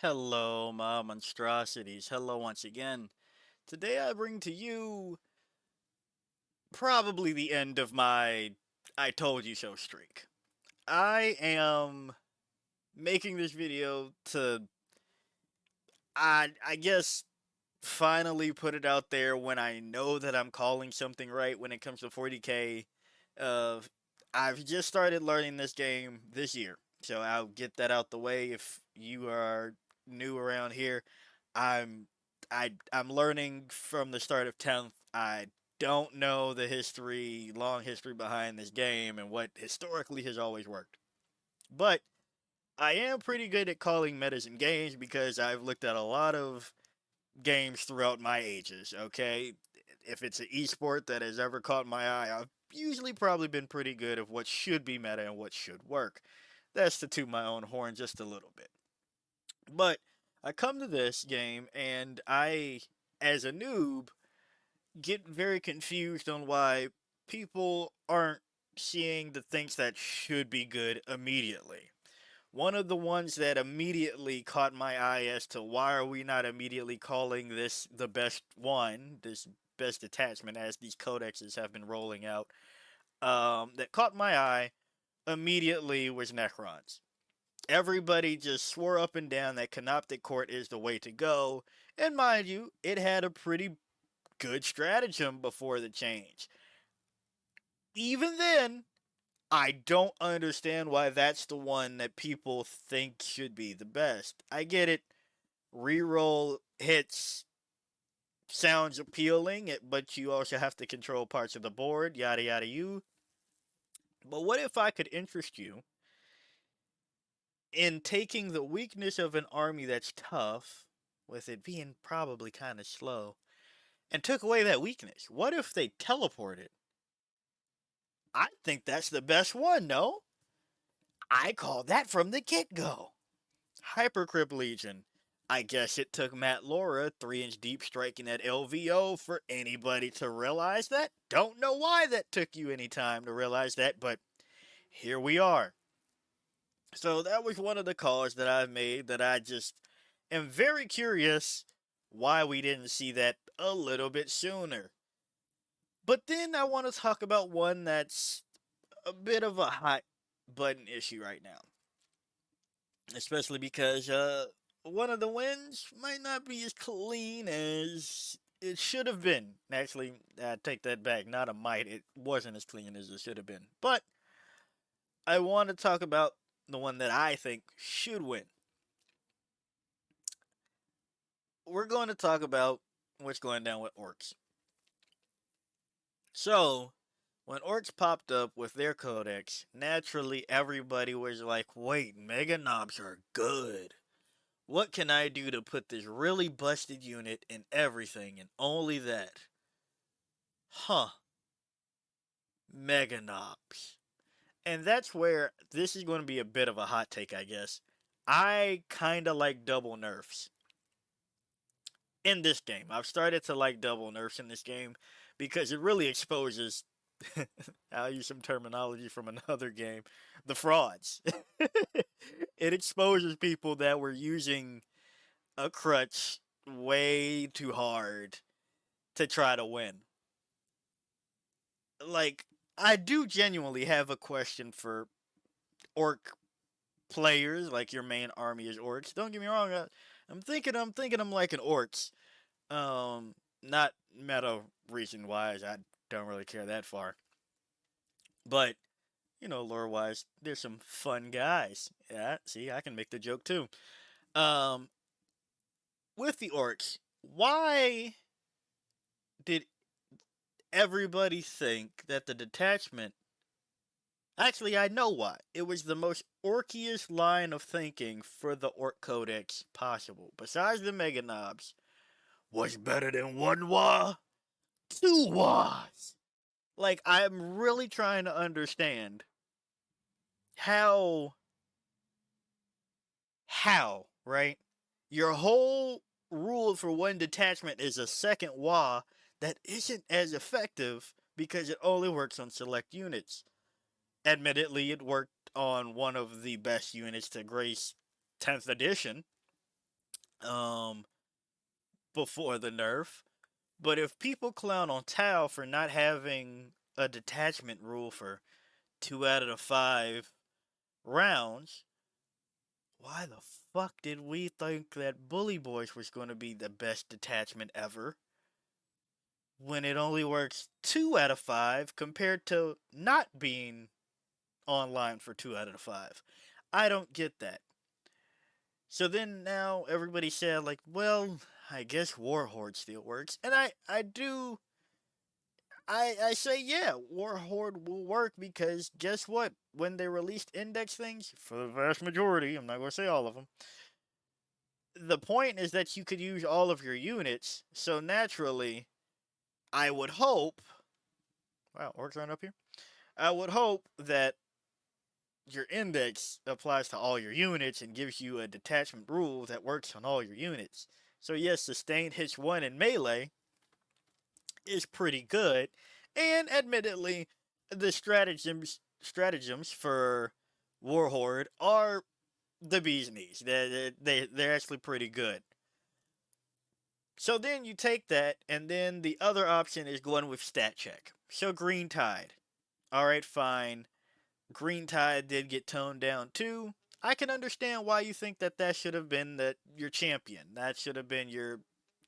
Hello, my monstrosities. Hello once again. Today I bring to you probably the end of my I told you so streak. I am making this video to, I guess, finally put it out there when I know that I'm calling something right when it comes to 40k. Uh, I've just started learning this game this year, so I'll get that out the way. If you are new around here, I'm I'm learning from the start of 10th. I don't know the long history behind this game and what historically has always worked. But I am pretty good at calling metas in games because I've looked at a lot of games throughout my ages, okay? If it's an esport that has ever caught my eye, I've usually probably been pretty good at what should be meta and what should work. That's to toot my own horn just a little bit. But I come to this game and I, as a noob, get very confused on why people aren't seeing the things that should be good immediately. One of the ones that immediately caught my eye as to why are we not immediately calling this the best one, this best attachment as these codexes have been rolling out, that caught my eye immediately was Necrons. Everybody just swore up and down that Canoptic Court is the way to go, and mind you, it had a pretty good stratagem before the change. Even then, I don't understand why that's the one that people think should be the best. I get it. Reroll hits sounds appealing, but you also have to control parts of the board, yada yada you. But what if I could interest you in taking the weakness of an army that's tough, with it being probably kind of slow, and took away that weakness? What if they teleported? I think that's the best one, no? I call that from the get go. Hypercrypt Legion. I guess it took Matt Laura 3-inch deep striking at LVO for anybody to realize that. Don't know why that took you any time to realize that, but here we are. So that was one of the calls that I've made that I just am very curious why we didn't see that a little bit sooner. But then I want to talk about one that's a bit of a hot button issue right now, especially because one of the wins might not be as clean as it should have been. Actually, I take that back. Not a might. It wasn't as clean as it should have been. But I want to talk about the one that I think should win. We're going to talk about what's going down with orcs. So, when orcs popped up with their codex, naturally everybody was like, wait, mega knobs are good. What can I do to put this really busted unit in everything and only that? Huh. Mega knobs. And that's where this is going to be a bit of a hot take, I guess. I kind of like double nerfs in this game. I've started to like double nerfs in this game because it really exposes, I'll use some terminology from another game, the frauds. It exposes people that were using a crutch way too hard to try to win. Like, I do genuinely have a question for orc players. Like, your main army is orcs. Don't get me wrong. I'm thinking I'm like an orcs. Not meta reason wise. I don't really care that far. But lore wise, there's some fun guys. Yeah, see, I can make the joke too. Um, with the orcs, why did everybody think that the detachment? Actually, I know why. It was the most orkiest line of thinking for the Orc Codex possible. Besides the Mega Knobs, was better than one Wah? Two Wahs! Like, I'm really trying to understand how, right? Your whole rule for one detachment is a second Wah that isn't as effective because it only works on select units. Admittedly, it worked on one of the best units to grace 10th edition, um, before the nerf. But if people clown on Tao for not having a detachment rule for 2 out of the 5 rounds, why the fuck did we think that Bully Boys was going to be the best detachment ever when it only works 2 out of 5 compared to not being online for 2 out of the 5? I don't get that. So then now everybody said like, well, I guess Warhorde still works, and I do. I say yeah, Warhorde will work because guess what? When they released index things, for the vast majority, I'm not going to say all of them, the point is that you could use all of your units. So naturally, I would hope. Wow, orcs aren't up here. I would hope that your index applies to all your units and gives you a detachment rule that works on all your units. So yes, sustained hits 1 in melee is pretty good, and admittedly, the stratagems for Warhorde are the bee's knees. They're actually pretty good. So then you take that, and then the other option is going with stat check. So Green Tide. Alright, fine. Green Tide did get toned down too. I can understand why you think that that should have been your champion. That should have been your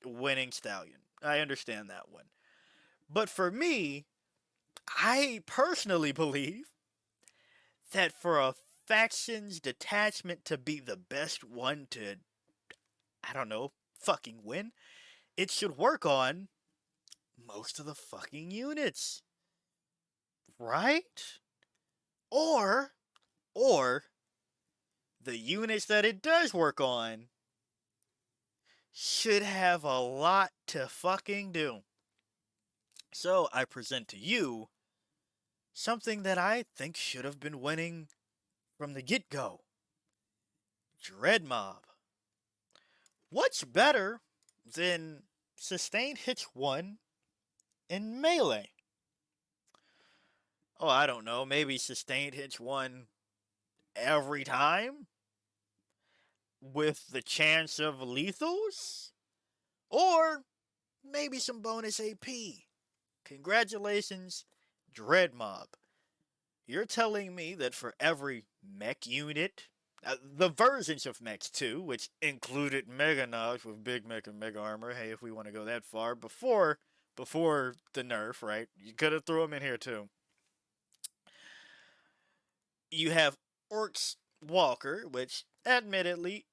winning stallion. I understand that one. But for me, I personally believe that for a faction's detachment to be the best one to, I don't know, fucking win, it should work on most of the fucking units. Right? Or, or, the units that it does work on should have a lot to fucking do. So I present to you something that I think should have been winning from the get go. Dread Mob. What's better than sustained hits 1 in melee? Oh, I don't know. Maybe sustained hits 1 every time with the chance of lethals? Or maybe some bonus AP. Congratulations, Dread Mob. You're telling me that for every mech unit, the versions of mechs too, which included Mega Nogs with Big Mech and Mega Armor. Hey, if we want to go that far, before the nerf, right? You could have thrown them in here too. You have Orcs Walker, which admittedly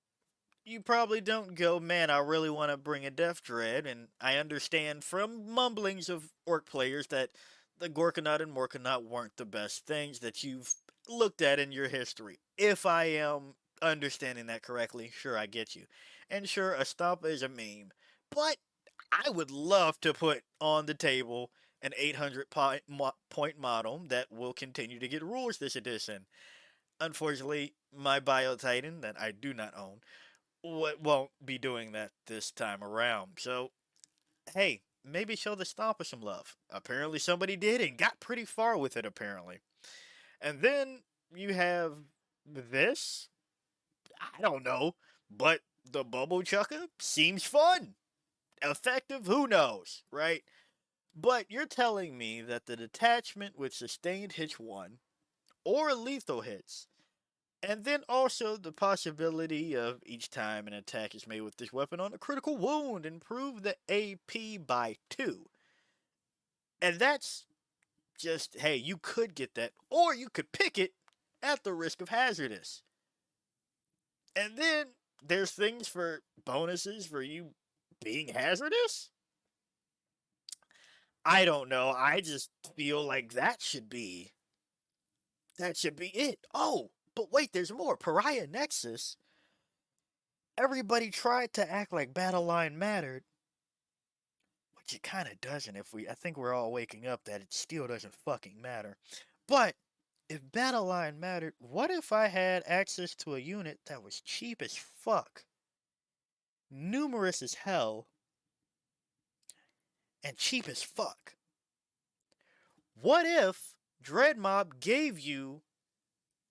you probably don't go, man, I really want to bring a Death Dread, and I understand from mumblings of Orc players that the Gorkanaut and Morkanaut weren't the best things that you've looked at in your history. If I am understanding that correctly, sure, I get you. And sure, a stomp is a meme. But I would love to put on the table an 800 point model that will continue to get rules this edition. Unfortunately, my Bio Titan that I do not own won't be doing that this time around. So, hey, maybe show the Stomper some love. Apparently, somebody did and got pretty far with it, apparently. And then you have this. I don't know, but the Bubble Chucker seems fun. Effective, who knows, right? But you're telling me that the detachment with sustained hits 1 or lethal hits, and then also the possibility of each time an attack is made with this weapon on a critical wound, improve the AP by 2. And that's just, hey, you could get that, or you could pick it at the risk of hazardous. And then there's things for bonuses for you being hazardous? I don't know. I just feel like that should be it. Oh, but wait, there's more. Pariah Nexus. Everybody tried to act like battle line mattered, which it kind of doesn't. I think we're all waking up that it still doesn't fucking matter. But if battle line mattered, what if I had access to a unit that was cheap as fuck, numerous as hell, and cheap as fuck? What if Dread Mob gave you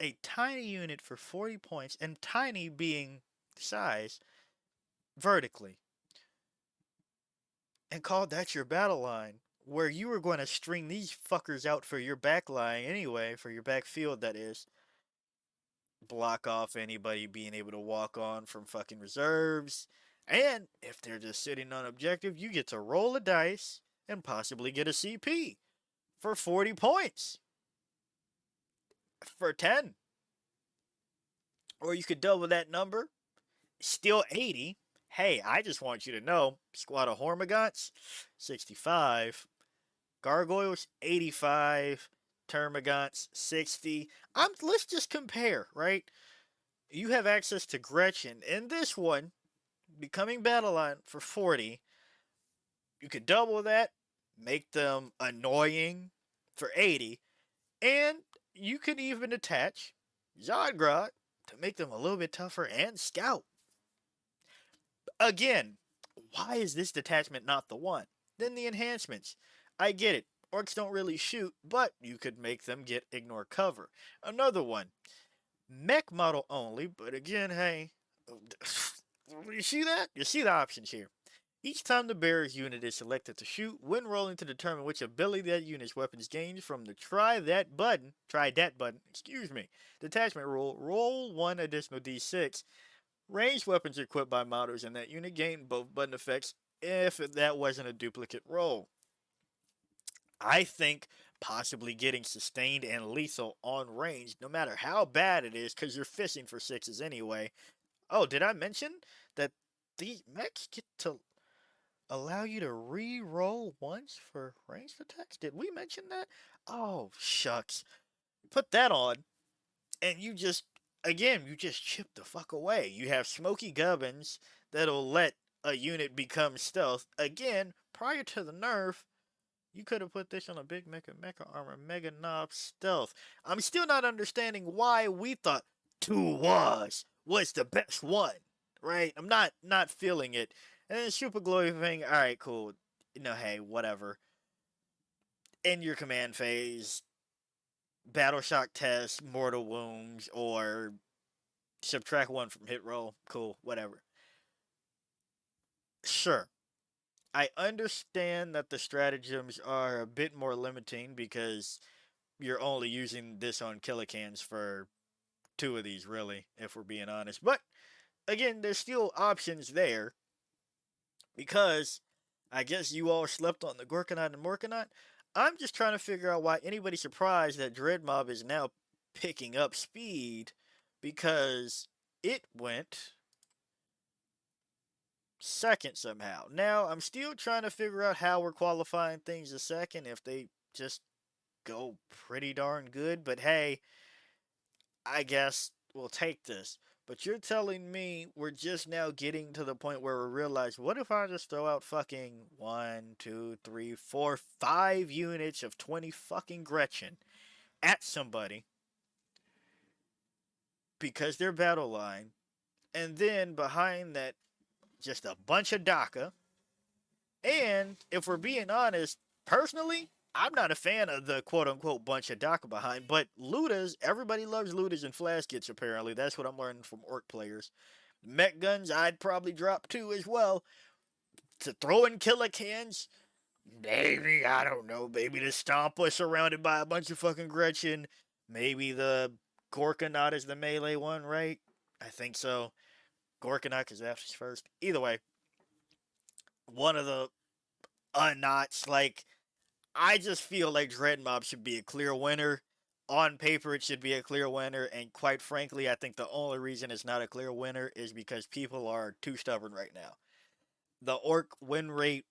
a tiny unit for 40 points, and tiny being size, vertically and called that your battle line, where you were going to string these fuckers out for your back line anyway, for your backfield, that is, block off anybody being able to walk on from fucking reserves. And if they're just sitting on objective, you get to roll a dice and possibly get a CP for 40 points for 10. Or you could double that number, still 80. Hey, I just want you to know, squad of Hormagaunts, 65. Gargoyles, 85. Termagants, 60. Let's just compare, right? You have access to Gretchen. In this one, becoming battle line for 40, you could double that, make them annoying for 80, and you could even attach Zodgrot to make them a little bit tougher and Scout. Again, why is this detachment not the one? Then the enhancements. I get it. Orcs don't really shoot, but you could make them get ignore cover. Another one. Mech model only, but again, hey, you see that? You see the options here. Each time the bearer's unit is selected to shoot, when rolling to determine which ability that unit's weapons gains from the try that button, detachment rule, roll one additional d6. Ranged weapons equipped by models in that unit gain both button effects if that wasn't a duplicate roll. I think possibly getting sustained and lethal on range, no matter how bad it is, because you're fishing for sixes anyway. Oh, did I mention that the mechs get to allow you to re-roll once for ranged attacks? Did we mention that? Oh, shucks. Put that on, and you just chip the fuck away. You have Smoky Gubbins that'll let a unit become stealth. Again, prior to the nerf, you could have put this on a big mecha armor, mega knob stealth. I'm still not understanding why we thought two was the best one, right? I'm not feeling it. And then super glowy thing, alright, cool. Hey, whatever. In your command phase, battle shock test, mortal wounds, or subtract one from hit roll. Cool, whatever. Sure. I understand that the stratagems are a bit more limiting because you're only using this on killicans for two of these, really, if we're being honest. But again, there's still options there because I guess you all slept on the Gorkanaut and Morkanaut. I'm just trying to figure out why anybody's surprised that Dreadmob is now picking up speed because it went second somehow. Now, I'm still trying to figure out how we're qualifying things a second if they just go pretty darn good, but hey, I guess we'll take this. But you're telling me we're just now getting to the point where we realize, what if I just throw out fucking 1, 2, 3, 4, 5 units of 20 fucking Gretchen at somebody because they're battle line, and then behind that, just a bunch of DACA. And if we're being honest, personally, I'm not a fan of the quote unquote bunch of DACA behind, but Ludas, everybody loves Ludas and Flaskets apparently. That's what I'm learning from Orc players. Mech guns, I'd probably drop two as well. To throw in killer cans, maybe, I don't know, maybe the Stomp was surrounded by a bunch of fucking Gretchen. Maybe the Gorkanaut is the melee one, right? I think so. Gorkanaut, because that's first. Either way, one of the knots, like, I just feel like Dreadmob should be a clear winner. On paper, it should be a clear winner, and quite frankly, I think the only reason it's not a clear winner is because people are too stubborn right now. The Orc win rate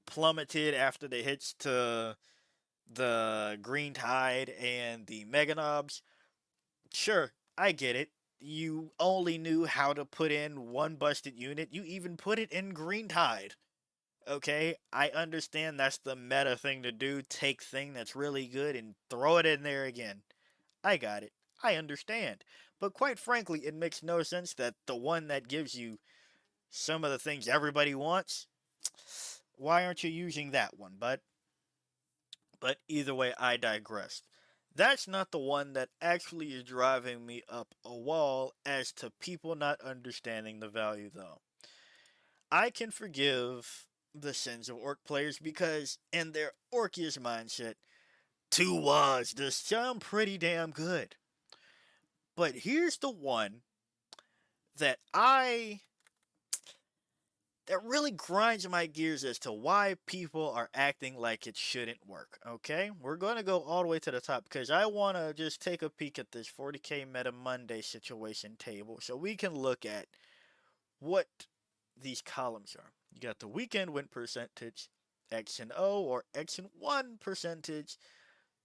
plummeted after the hits to the Green Tide and the Mega Knobs. Sure, I get it. You only knew how to put in one busted unit. You even put it in Green Tide. Okay, I understand that's the meta thing to do. Take thing that's really good and throw it in there again. I got it. I understand. But quite frankly, it makes no sense that the one that gives you some of the things everybody wants, why aren't you using that one, bud? But either way, I digress. That's not the one that actually is driving me up a wall as to people not understanding the value, though. I can forgive the sins of orc players because, in their orciest mindset, two was does sound pretty damn good. But here's the one that I that really grinds my gears as to why people are acting like it shouldn't work. Okay, we're gonna go all the way to the top because I want to just take a peek at this 40k Meta Monday situation table so we can look at what these columns are. You got the weekend win percentage, X and O or X and 1 percentage,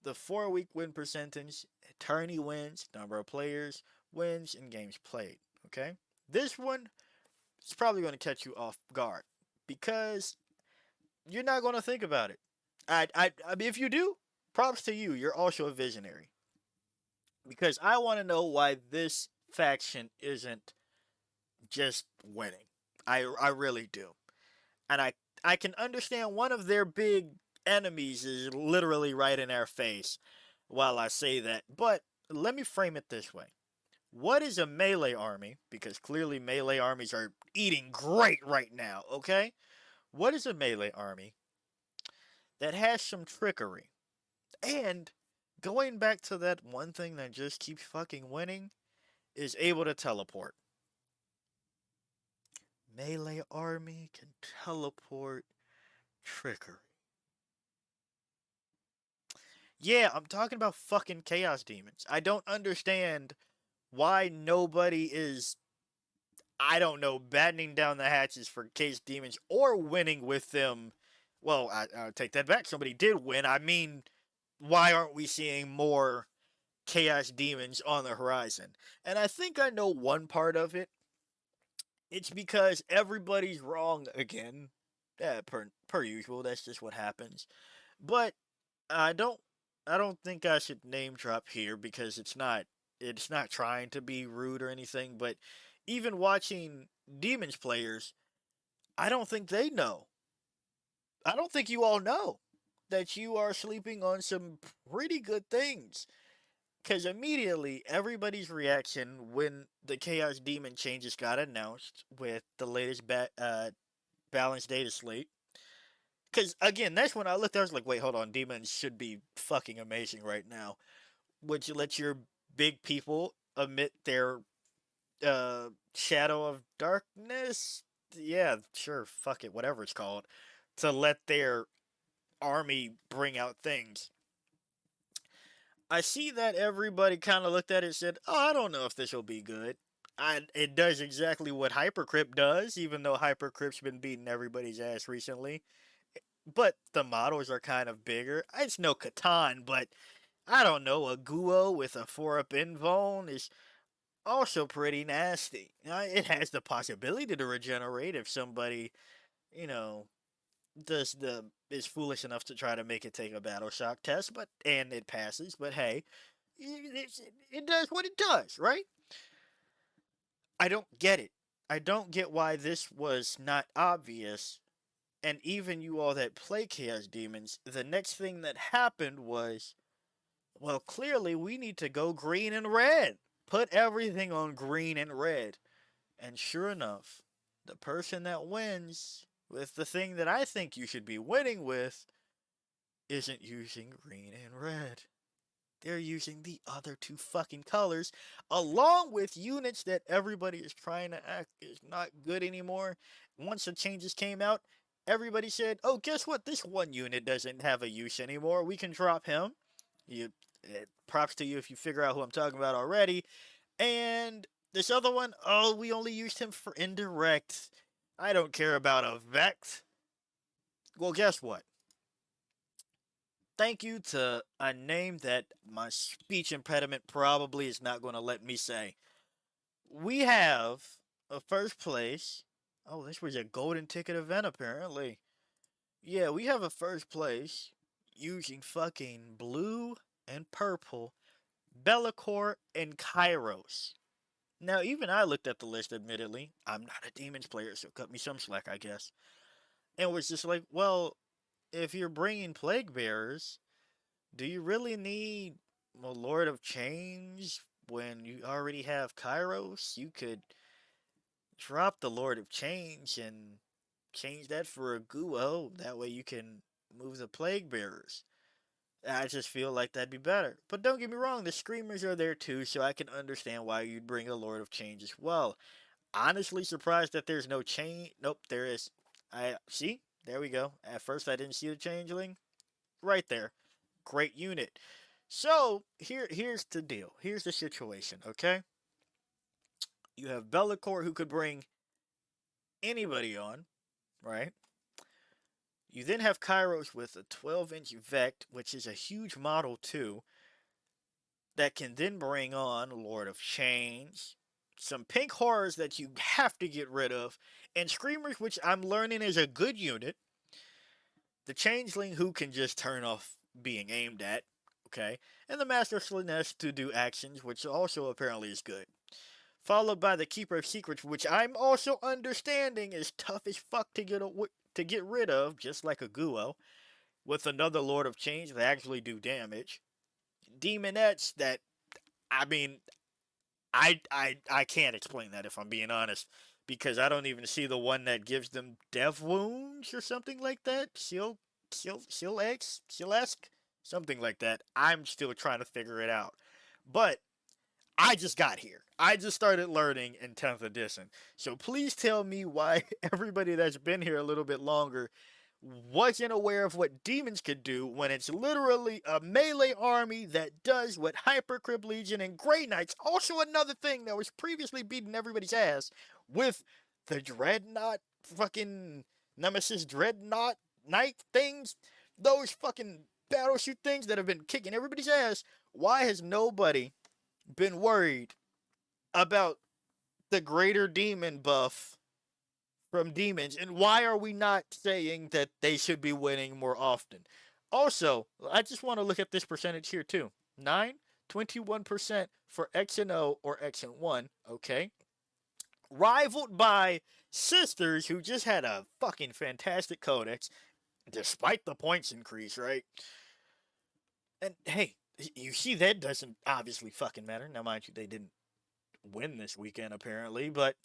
the 4 week win percentage, tourney wins, number of players, wins, and games played. Okay, this one is probably going to catch you off guard because you're not going to think about it. I mean, if you do, props to you. You're also a visionary because I want to know why this faction isn't just winning. I really do. And I can understand one of their big enemies is literally right in our face while I say that. But let me frame it this way. What is a melee army? Because clearly melee armies are eating great right now, okay? What is a melee army that has some trickery? And going back to that one thing that just keeps fucking winning is able to teleport. Melee army can teleport trickery. Yeah, I'm talking about fucking Chaos Demons. I don't understand why nobody is, I don't know, battening down the hatches for Chaos Demons or winning with them. Well, I'll take that back. Somebody did win. I mean, why aren't we seeing more Chaos Demons on the horizon? And I think I know one part of it. It's because everybody's wrong again. Yeah, per usual. That's just what happens. But I don't I don't think I should name drop here because it's not trying to be rude or anything, but even watching Demons players, I don't think they know. I don't think you all know that you are sleeping on some pretty good things. Because immediately, everybody's reaction when the Chaos Demon changes got announced with the latest balanced data slate. Because again, that's when I looked. I was like, "Wait, hold on. Demons should be fucking amazing right now." Would you let your big people emit their shadow of darkness? Yeah, sure, fuck it, whatever it's called, to let their army bring out things. I see that everybody kind of looked at it and said, "Oh, I don't know if this will be good." It does exactly what Hypercrypt does, even though Hypercrypt's been beating everybody's ass recently. But the models are kind of bigger. It's no Catan, but I don't know, a Guo with a 4-up invuln is also pretty nasty. It has the possibility to regenerate if somebody, you know, does the is foolish enough to try to make it take a battle shock test, but and it passes. But hey, it does what it does, right? I don't get it. I don't get why this was not obvious. And even you all that play Chaos Demons, the next thing that happened was, well, clearly we need to go green and red. Put everything on green and red. And sure enough, the person that wins with the thing that I think you should be winning with isn't using green and red. They're using the other two fucking colors, along with units that everybody is trying to act is not good anymore. Once the changes came out, everybody said, "Oh, guess what? This one unit doesn't have a use anymore. We can drop him." You, props to you if you figure out who I'm talking about already. And this other one, oh, we only used him for indirect. I don't care about a Vex. Well, guess what? Thank you to a name that my speech impediment probably is not going to let me say. We have a first place. Oh, this was a golden ticket event, apparently. Yeah, we have a first place using fucking blue and purple, Bellicor and Kairos. Now, even I looked at the list, admittedly. I'm not a Demons player, so cut me some slack, I guess. And was just like, well, if you're bringing Plague Bearers, do you really need a Lord of Change when you already have Kairos? You could drop the Lord of Change and change that for a Guo. That way you can move the Plague Bearers. I just feel like that'd be better. But don't get me wrong, the Screamers are there too, so I can understand why you'd bring a Lord of Change as well. Honestly surprised that there's no change. Nope, there is. I see. There we go. At first I didn't see the changeling. Right there. Great unit. So here's the deal. Here's the situation, okay? You have Bellicor who could bring anybody on, right? You then have Kairos with a 12-inch Vect, which is a huge model too, that can then bring on Lord of Change, some pink horrors that you have to get rid of, and Screamers, which I'm learning is a good unit. The Changeling who can just turn off being aimed at, okay? And the Master Slanesh to do actions, which also apparently is good. Followed by the Keeper of Secrets, which I'm also understanding is tough as fuck to get rid of, just like a Guo, with another Lord of Change that actually do damage. Demonettes that, I mean, I can't explain that if I'm being honest, because I don't even see the one that gives them death wounds or something like that. Seal-esque, something like that. I'm still trying to figure it out. But I just got here. I just started learning in 10th edition. So please tell me why everybody that's been here a little bit longer wasn't aware of what demons could do when it's literally a melee army that does what Hypercrypt Legion and Grey Knights, also another thing that was previously beating everybody's ass with the Dreadnought fucking Nemesis Dreadnought Knight things, those fucking battleship things that have been kicking everybody's ass. Why has nobody been worried about the greater demon buff from demons, and why are we not saying that they should be winning more often? Also, I just want to look at this percentage here too. 21% for X and O or X and 1, okay? Rivaled by Sisters, who just had a fucking fantastic codex, despite the points increase, right? And hey, you see that doesn't obviously fucking matter. Now, mind you, they didn't win this weekend apparently, but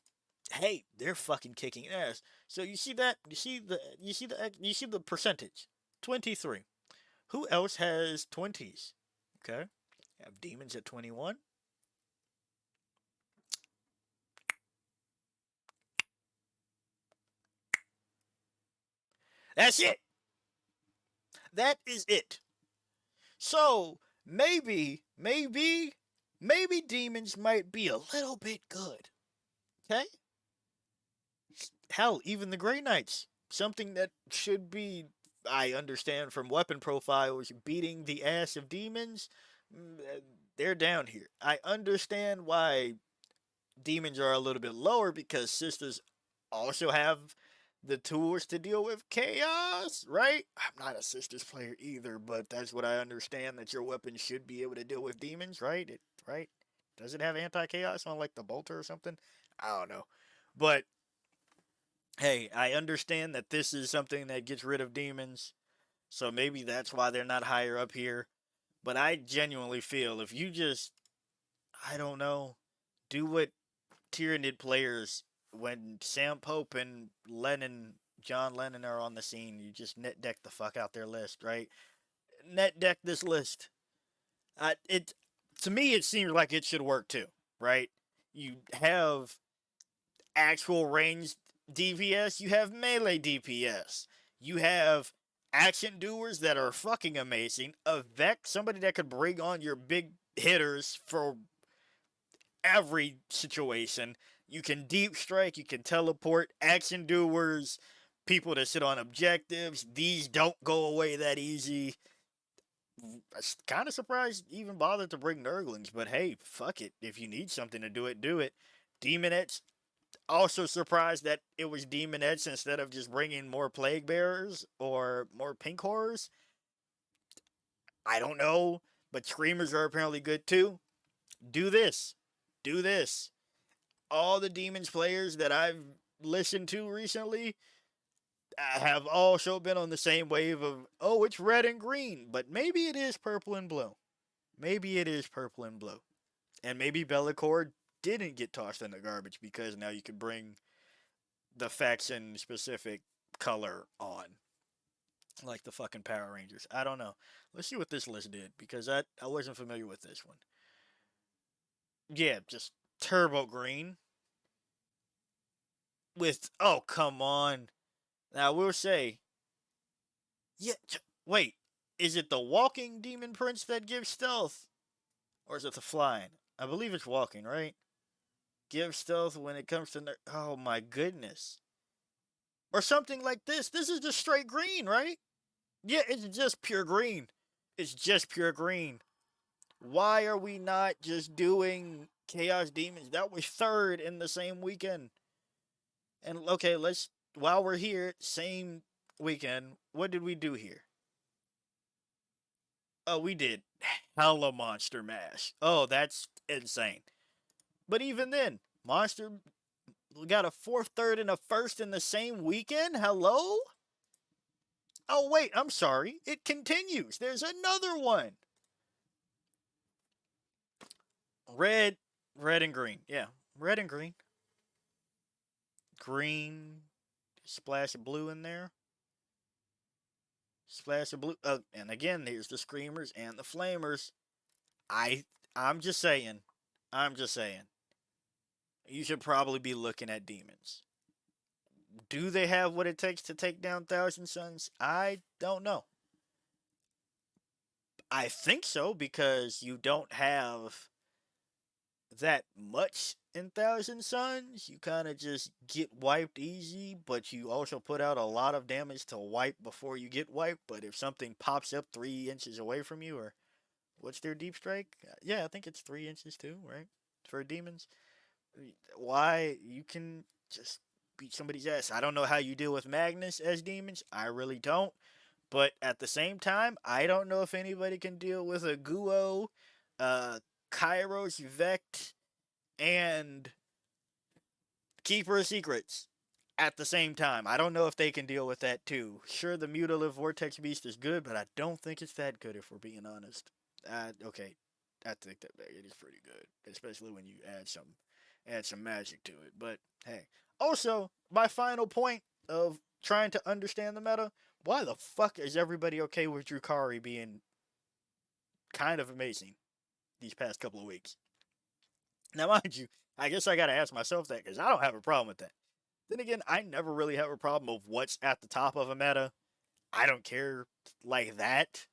hey, they're fucking kicking ass. So you see that? You see the percentage. 23. Who else has 20s? Okay. Have demons at 21. That's it. That is it. So maybe demons might be a little bit good. Okay? Hell, even the Grey Knights. Something that should be, I understand from weapon profiles, beating the ass of demons. They're down here. I understand why demons are a little bit lower because sisters also have the tools to deal with chaos, right? I'm not a sisters player either, but that's what I understand that your weapon should be able to deal with demons, right? Right? Does it have anti-chaos on like the bolter or something? I don't know. But hey, I understand that this is something that gets rid of demons, so maybe that's why they're not higher up here. But I genuinely feel if you just, I don't know, do what Tyranid players when Sam Pope and John Lennon are on the scene, you just net deck the fuck out their list, right? Net deck this list. It to me it seems like it should work too, right? You have actual ranged DPS, you have melee DPS, you have action doers that are fucking amazing, a Vec, somebody that could bring on your big hitters for every situation. You can deep strike, you can teleport, action doers, people that sit on objectives. These don't go away that easy. I'm kind of surprised even bothered to bring Nurglings, but hey, fuck it. If you need something to do it, do it. Demonettes, also surprised that it was Demonettes instead of just bringing more Plague Bearers or more Pink Horrors. I don't know, but Screamers are apparently good too. Do this. Do this. All the Demons players that I've listened to recently have also been on the same wave of, oh, it's red and green, but maybe it is purple and blue. Maybe it is purple and blue. And maybe Bellicor didn't get tossed in the garbage because now you could bring the faction specific color on, like the fucking Power Rangers. I don't know. Let's see what this list did because I wasn't familiar with this one. Yeah, just turbo green with oh come on. Now I will say, yeah. Wait, is it the walking demon prince that gives stealth, or is it the flying? I believe it's walking, right? Give stealth when it comes to oh my goodness, or something like this. This is just straight green, right? Yeah, it's just pure green. It's just pure green. Why are we not just doing Chaos Demons? That was third in the same weekend. And okay, let's while we're here, same weekend. What did we do here? Oh, we did hella Monster Mash. Oh, that's insane. But even then, Monster we got a fourth, third, and a first in the same weekend. Hello? Oh wait, I'm sorry. It continues. There's another one. Red, red and green. Yeah, red and green. Green, splash of blue in there. Splash of blue. And again, there's the screamers and the flamers. I, I'm just saying. I'm just saying. You should probably be looking at demons. Do they have what it takes to take down Thousand Suns? I don't know. I think so because you don't have that much in Thousand Suns. You kind of just get wiped easy, but you also put out a lot of damage to wipe before you get wiped. But if something pops up 3 inches away from you, or what's their deep strike? Yeah, I think it's 3 inches too, right? For demons. Why you can just beat somebody's ass. I don't know how you deal with Magnus as demons. I really don't. But at the same time, I don't know if anybody can deal with a Guo, uh, Kairos, Vect, and Keeper of Secrets at the same time. I don't know if they can deal with that too. Sure, the Mutalive Vortex Beast is good, but I don't think it's that good if we're being honest. Okay, I think that it is pretty good, especially when you add some magic to it. But hey, also my final point of trying to understand the meta. Why the fuck is everybody okay with Drukari being kind of amazing these past couple of weeks? Now, mind you, I guess I gotta ask myself that because I don't have a problem with that. Then again, I never really have a problem of what's at the top of a meta. I don't care like that.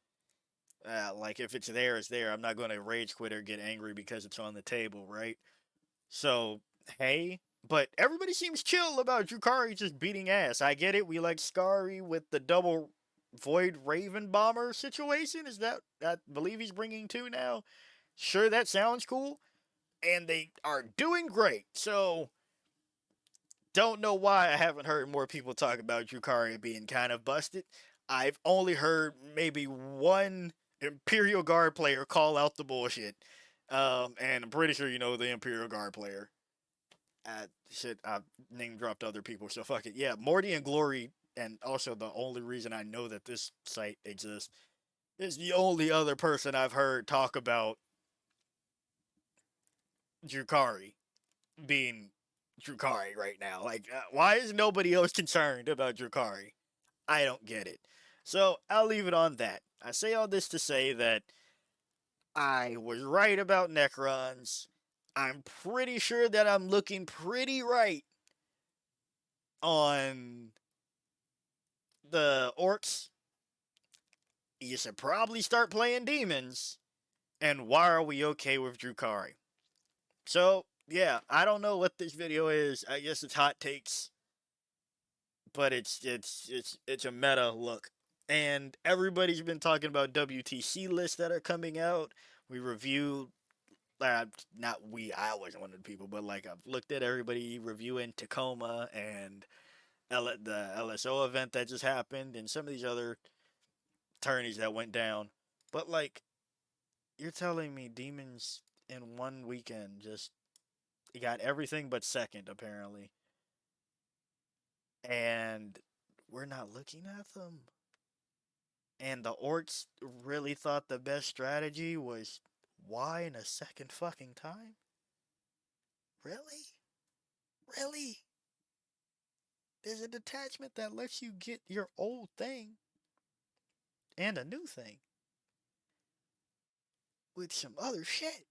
Like if it's there, it's there. I'm not going to rage quit or get angry because it's on the table, right? So hey, but everybody seems chill about Drukari just beating ass. I get it. We like Skari with the double Void Raven Bomber situation. Is that I believe he's bringing two now? Sure, that sounds cool, and they are doing great. So don't know why I haven't heard more people talk about Drukari being kind of busted. I've only heard maybe one Imperial Guard player call out the bullshit. And I'm pretty sure you know the Imperial Guard player. Shit, I name dropped other people, so fuck it. Yeah, Morty and Glory, and also the only reason I know that this site exists is the only other person I've heard talk about Drukari being Drukari right now. Like, why is nobody else concerned about Drukari? I don't get it. So I'll leave it on that. I say all this to say that I was right about Necrons. I'm pretty sure that I'm looking pretty right on the orcs. You should probably start playing demons. And why are we okay with Drukari? So, yeah, I don't know what this video is. I guess it's hot takes, but it's a meta look. And everybody's been talking about WTC lists that are coming out. We reviewed not we I wasn't one of the people, but like I've looked at everybody reviewing Tacoma and the LSO event that just happened and some of these other tourneys that went down. But like you're telling me demons in one weekend just got everything but second apparently, and we're not looking at them. And the orcs really thought the best strategy was why in a second fucking time? Really? Really? there's a detachment that lets you get your old thing and a new thing with some other shit.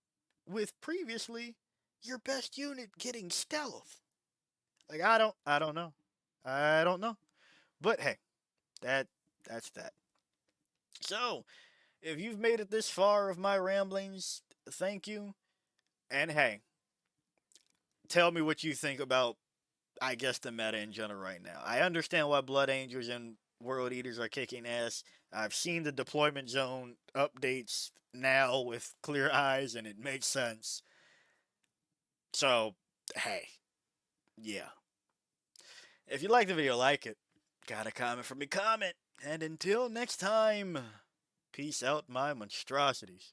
With previously your best unit getting stealth. Like I don't know. I don't know. But hey, that that's that. So, if you've made it this far of my ramblings, thank you. And hey, tell me what you think about, I guess, the meta in general right now. I understand why Blood Angels and World Eaters are kicking ass. I've seen the deployment zone updates now with clear eyes, and it makes sense. So, hey, yeah. If you like the video, like it. Got a comment from me, comment. And until next time, peace out, my monstrosities.